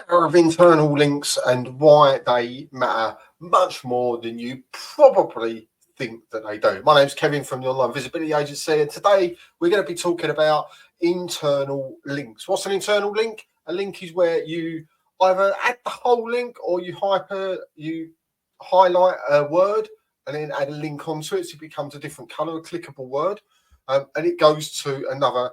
power of internal links and why they matter much more than you probably think that they do. My name's Kevin from the Online Visibility Agency, and today we're going to be talking about internal links. What's an internal link? A link is where you either add the whole link or you highlight a word and then add a link onto it so it becomes a different color, a clickable word, and it goes to another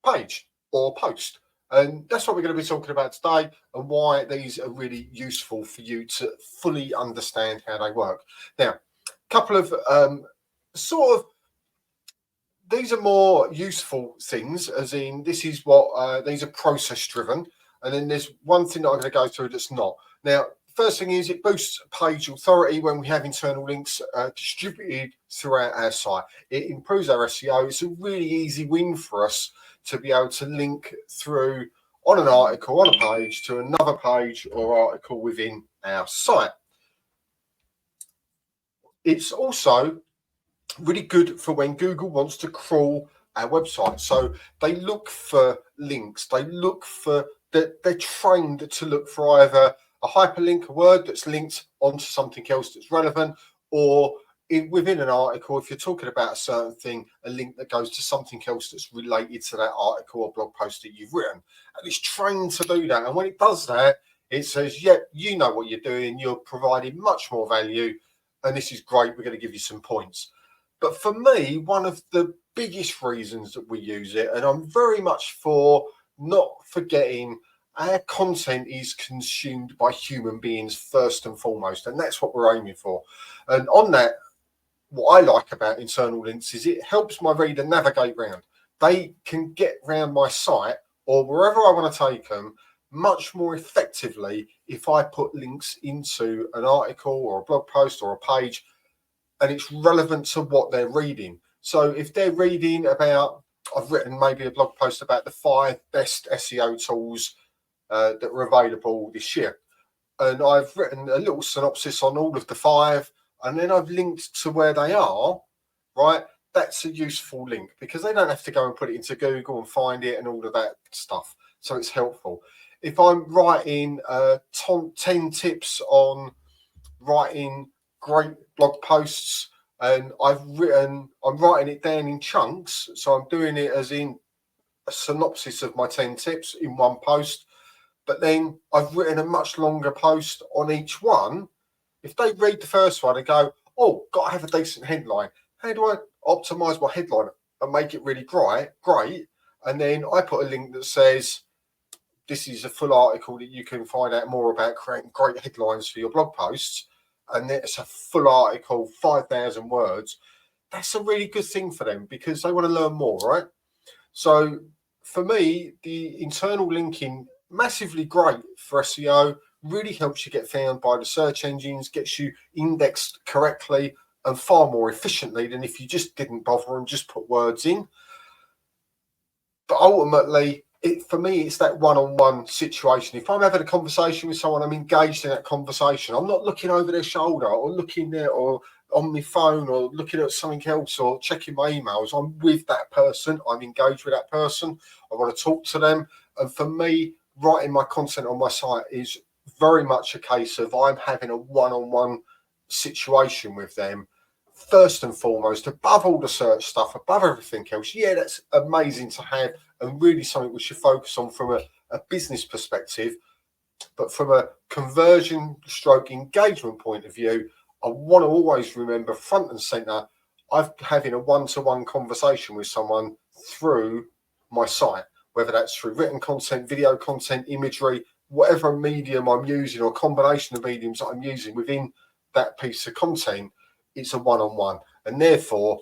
page or post. And that's what we're going to be talking about today, and why these are really useful for you to fully understand how they work. Now, a couple of these are more useful things, as in this is what these are process driven, and then there's one thing that I'm going to go through that's not. Now, first thing is it boosts page authority when we have internal links distributed throughout our site. It improves our SEO. It's a really easy win for us to be able to link through on an article, on a page, to another page or article within our site. It's also really good for when Google wants to crawl our website. So they look for links. They look for, they're trained to look for either a hyperlink, a word that's linked onto something else that's relevant, or within an article, if you're talking about a certain thing, a link that goes to something else that's related to that article or blog post that you've written. And it's trained to do that. And when it does that, it says, yep, you know what you're doing. You're providing much more value. And this is great. We're going to give you some points. But for me, one of the biggest reasons that we use it, and I'm very much for not forgetting, our content is consumed by human beings first and foremost. And that's what we're aiming for. And on that, what I like about internal links is it helps my reader navigate around. They can get around my site or wherever I want to take them much more effectively if I put links into an article or a blog post or a page and it's relevant to what they're reading. So if they're reading about, I've written maybe a blog post about the 5 best SEO tools that are available this year, and I've written a little synopsis on all of the 5, and then I've linked to where they are, right? That's a useful link because they don't have to go and put it into Google and find it and all of that stuff. So it's helpful. If I'm writing 10 tips on writing great blog posts, and I'm writing it down in chunks, so I'm doing it as in a synopsis of my 10 tips in one post, but then I've written a much longer post on each one. If they read the first one and go, oh, got to have a decent headline. How do I optimize my headline and make it really great? And then I put a link that says, this is a full article that you can find out more about creating great headlines for your blog posts. And it's a full article, 5,000 words. That's a really good thing for them because they want to learn more, right? So for me, the internal linking, massively great for SEO, really helps you get found by the search engines, gets you indexed correctly and far more efficiently than if you just didn't bother and just put words in. But ultimately, for me, it's that one-on-one situation. If I'm having a conversation with someone, I'm engaged in that conversation. I'm not looking over their shoulder or looking there or on my phone or looking at something else or checking my emails. I'm with that person. I'm engaged with that person. I want to talk to them. And for me, writing my content on my site is very much a case of I'm having a one-on-one situation with them first and foremost, above all the search stuff, above everything else. Yeah, that's amazing to have and really something we should focus on from a business perspective. But from a conversion stroke engagement point of view, I want to always remember front and center, I'm having a one-to-one conversation with someone through my site, whether that's through written content, video content, imagery, whatever medium I'm using or combination of mediums that I'm using within that piece of content. It's a one-on-one, and therefore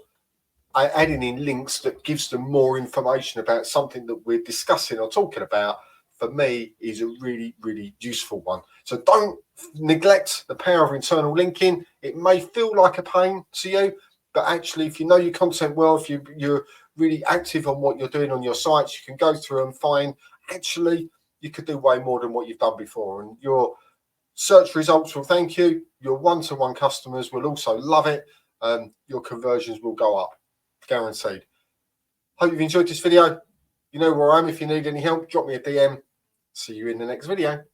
adding in links that gives them more information about something that we're discussing or talking about, for me, is a really, really useful one. So don't neglect the power of internal linking. It may feel like a pain to you, but actually, if you know your content well, if you're really active on what you're doing on your sites, you can go through and find, actually, you could do way more than what you've done before. And your search results will thank you. Your one-to-one customers will also love it. Your conversions will go up, guaranteed. Hope you've enjoyed this video. You know where I am. If you need any help, drop me a DM. See you in the next video.